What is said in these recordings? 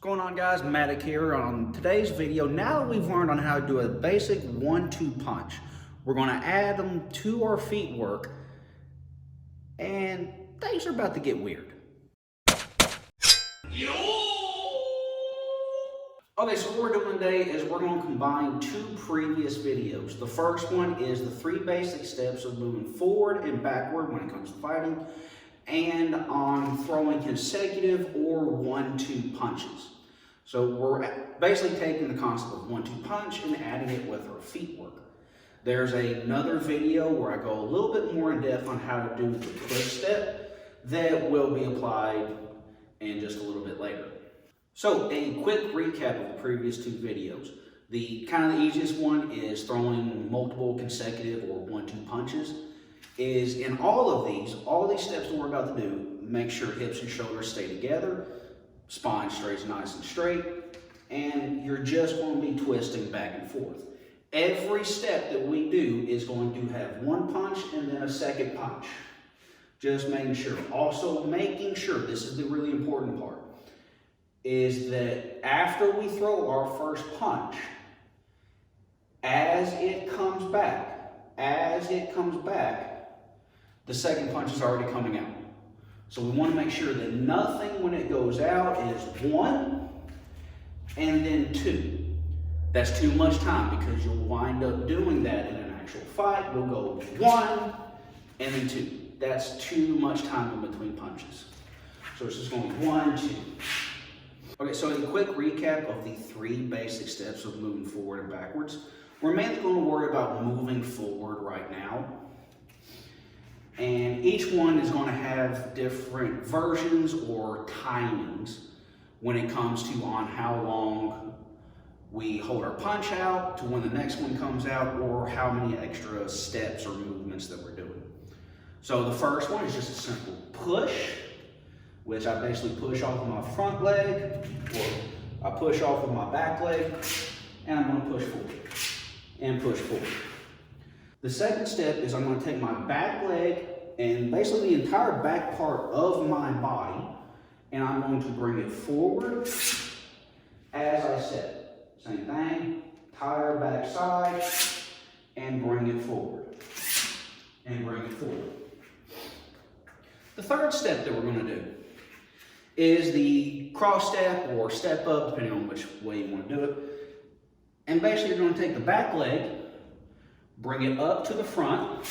What's going on, guys? Matic here. On today's video, now that we've learned on how to do a basic 1-2 punch, we're going to add them to our feet work, and things are about to get weird. Okay, so what we're doing today is we're going to combine two previous videos. The first one is the 3 basic steps of moving forward and backward when it comes to fighting, and on throwing consecutive or 1-2 punches. So we're basically taking the concept of 1-2 punch and adding it with our feet work. There's another video where I go a little bit more in depth on how to do the push step that will be applied in just a little bit later. So a quick recap of the previous 2 videos. The kind of the easiest one is throwing multiple consecutive or 1-2 punches. Is in all of these steps that we're about to do, make sure hips and shoulders stay together, spine stays nice and straight, and you're just going to be twisting back and forth. Every step that we do is going to have 1 punch and then a second punch. Just making sure. Also making sure, this is the really important part, is that after we throw our first punch, as it comes back, the second punch is already coming out. So we want to make sure that nothing when it goes out is 1 and then 2. That's too much time because you'll wind up doing that in an actual fight. You'll go 1 and then 2. That's too much time in between punches. So it's just going 1, 2. Okay, so a quick recap of the 3 basic steps of moving forward and backwards. We're mainly going to worry about moving forward right now. And each one is going to have different versions or timings when it comes to on how long we hold our punch out to when the next one comes out, or how many extra steps or movements that we're doing. So the first one is just a simple push, which I basically push off of my front leg, or I push off of my back leg, and I'm going to push forward and push forward. The second step is I'm going to take my back leg and basically the entire back part of my body, and I'm going to bring it forward as I said. Same thing, entire back side, and bring it forward, and bring it forward. The third step that we're going to do is the cross step or step up, depending on which way you want to do it. And basically you're going to take the back leg, bring it up to the front,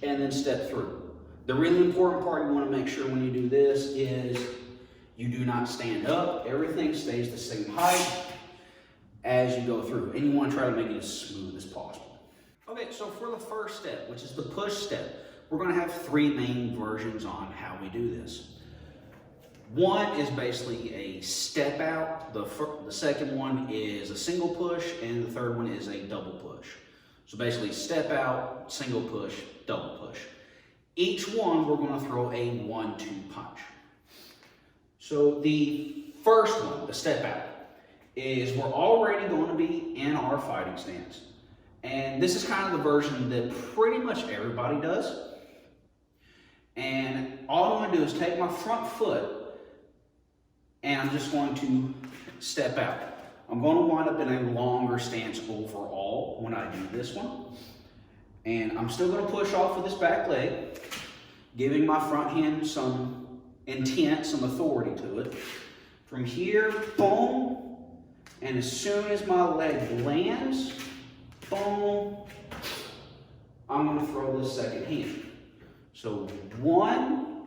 and then step through. The really important part you want to make sure when you do this is you do not stand up. Everything stays the same height as you go through. And you want to try to make it as smooth as possible. Okay, so for the first step, which is the push step, we're going to have 3 main versions on how we do this. One is basically a step out. The second one is a single push, and the third one is a double push. So basically step out, single push, double push. Each one we're going to throw a 1-2 punch. So the first one, the step out, is we're already going to be in our fighting stance. And this is kind of the version that pretty much everybody does. And all I'm going to do is take my front foot and I'm just going to step out. I'm going to wind up in a longer stance overall when I do this one. And I'm still going to push off with this back leg, giving my front hand some intent, some authority to it. From here, boom, and as soon as my leg lands, boom, I'm going to throw this second hand. So 1,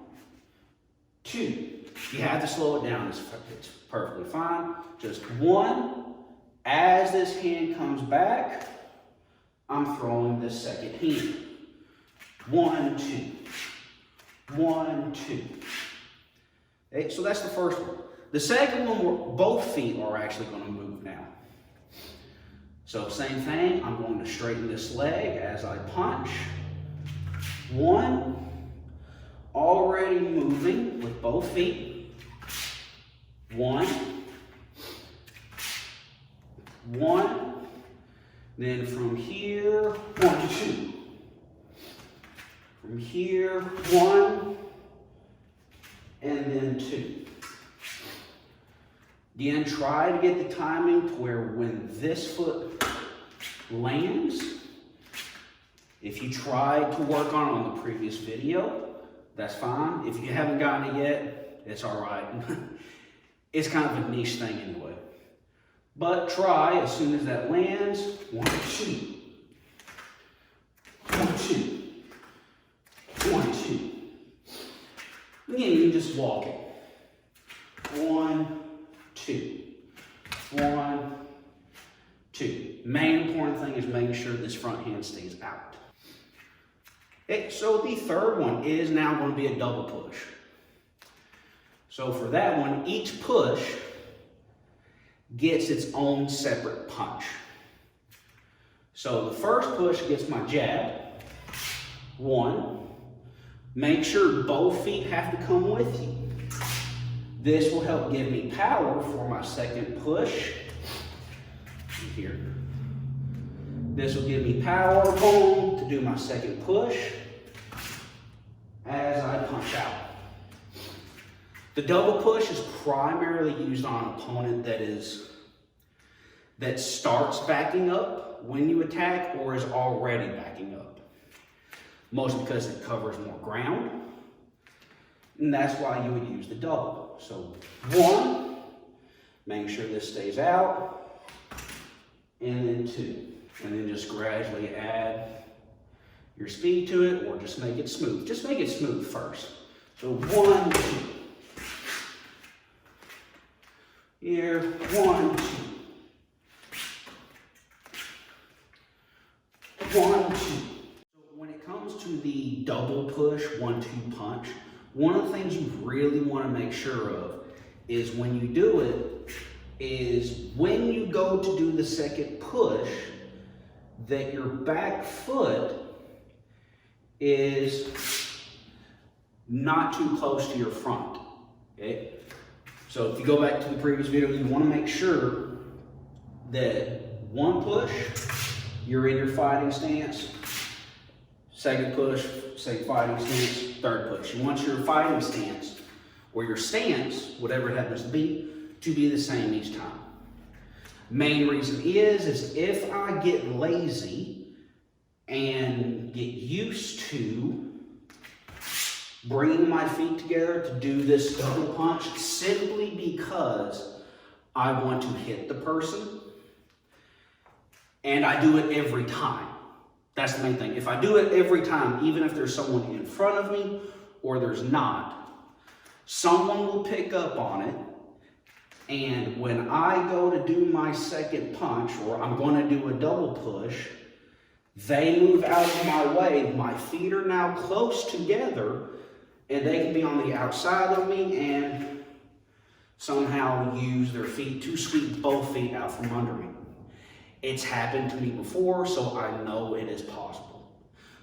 2. You have to slow it down. It's perfectly fine. Just 1. As this hand comes back, I'm throwing this second hand. 1, 2. 1, 2. Okay, so that's the first one. The second one, both feet are actually going to move now. So same thing. I'm going to straighten this leg as I punch. 1. Already moving with both feet. 1. 1. Then from here, 1, 2. From here, 1, and then 2. Again, try to get the timing to where when this foot lands, if you tried to work on the previous video, that's fine. If you haven't gotten it yet, it's all right. It's kind of a niche thing anyway. But try as soon as that lands, 1, 2. 1, 2. 1, 2. Again, you can just walk it. 1, 2. 1, 2. Main important thing is making sure this front hand stays out. Okay, so the third one is now going to be a double push. So for that one, each push gets its own separate punch. So the first push gets my jab. 1. Make sure both feet have to come with you. This will help give me power for my second push. Here. This will give me power, boom, to do my second push as I punch out. The double push is primarily used on an opponent that starts backing up when you attack or is already backing up. Mostly because it covers more ground. And that's why you would use the double. So 1, make sure this stays out, and then 2. And then just gradually add your speed to it, or just make it smooth. Just make it smooth first. So 1, 2. Here, 1, 2. 1, 2. So when it comes to the double push, 1, 2 punch, one of the things you really want to make sure of is when you do it, is when you go to do the second push, that your back foot is not too close to your front, okay? So if you go back to the previous video, you want to make sure that 1 push, you're in your fighting stance. Second push, say fighting stance. Third push. You want your fighting stance, or your stance, whatever it happens to be the same each time. Main reason is if I get lazy and get used to bringing my feet together to do this double punch simply because I want to hit the person, and I do it every time. That's the main thing. If I do it every time, even if there's someone in front of me or there's not, someone will pick up on it. And when I go to do my second punch, or I'm going to do a double push, they move out of my way. My feet are now close together, and they can be on the outside of me and somehow use their feet to sweep both feet out from under me. It's happened to me before, so I know it is possible.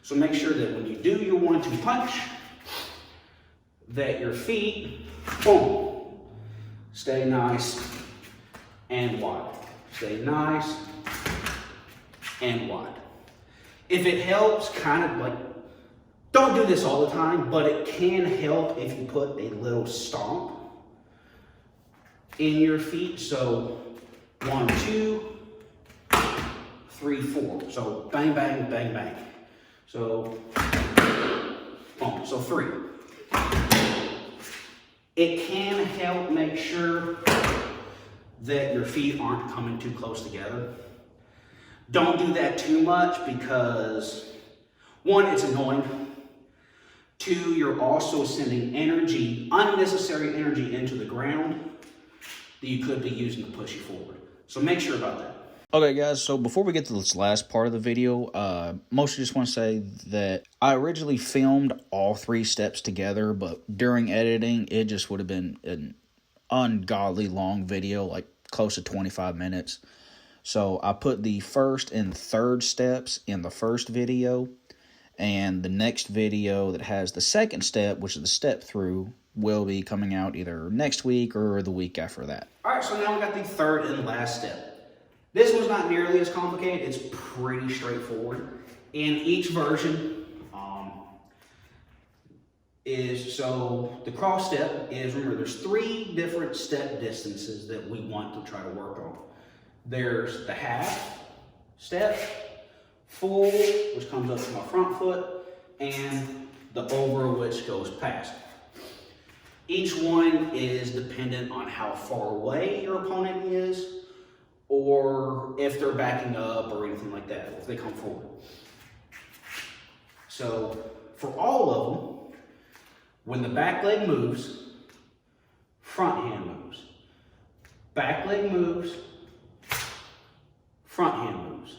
So make sure that when you do your 1-2 punch, that your feet, boom, stay nice and wide. Stay nice and wide. If it helps, kind of like, don't do this all the time, but it can help if you put a little stomp in your feet. So 1, 2, 3, 4. So bang, bang, bang, bang. So, boom. So 3. It can help make sure that your feet aren't coming too close together. Don't do that too much because 1, it's annoying. 2, you're also sending energy, unnecessary energy into the ground that you could be using to push you forward. So make sure about that. Okay, guys, so before we get to this last part of the video, mostly just want to say that I originally filmed all 3 steps together, but during editing, it just would have been an ungodly long video, like close to 25 minutes. So I put the first and third steps in the first video, and the next video that has the second step, which is the step through, will be coming out either next week or the week after that. All right, so now we got the third and last step. This one's not nearly as complicated. It's pretty straightforward. In each version, is, so the cross step is, remember, there's 3 different step distances that we want to try to work on. There's the half step, full, which comes up to my front foot, and the over, which goes past. Each one is dependent on how far away your opponent is, or if they're backing up or anything like that, if they come forward. So for all of them, when the back leg moves, front hand moves. Back leg moves, front hand moves.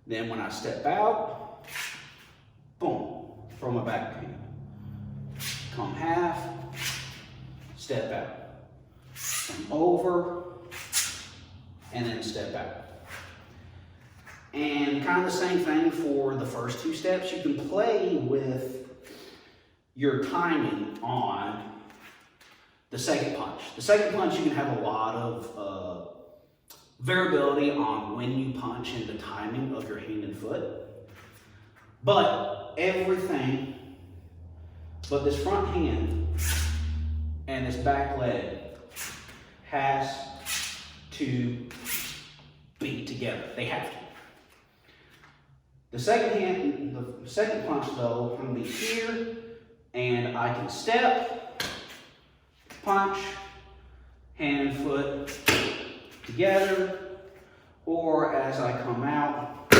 Then when I step out, boom, throw my back hand. Come half, step out. Come over, and then step out. And kind of the same thing for the first 2 steps. You can play with your timing on the second punch. The second punch, you can have a lot of variability on when you punch and the timing of your hand and foot. But everything but this front hand and this back leg has to be together. They have to. The second hand, the second punch though, I'm gonna be here, and I can step, punch, hand and foot together, or as I come out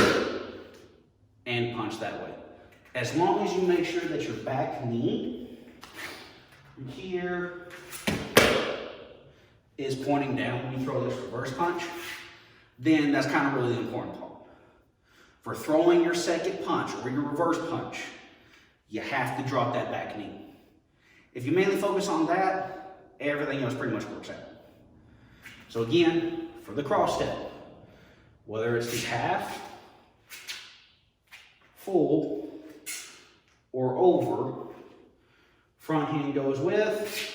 and punch that way. As long as you make sure that your back knee here is pointing down when you throw this reverse punch, then that's kind of really the important part. For throwing your second punch or your reverse punch, you have to drop that back knee. If you mainly focus on that, everything else pretty much works out. So again, for the cross step, whether it's the half, full, or over, front hand goes with,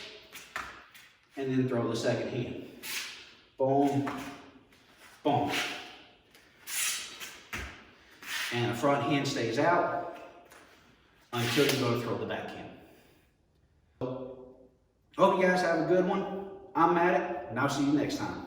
and then throw the second hand. Boom, boom. And the front hand stays out until you go to throw the back hand. Hope you guys have a good one. I'm Matt, and I'll see you next time.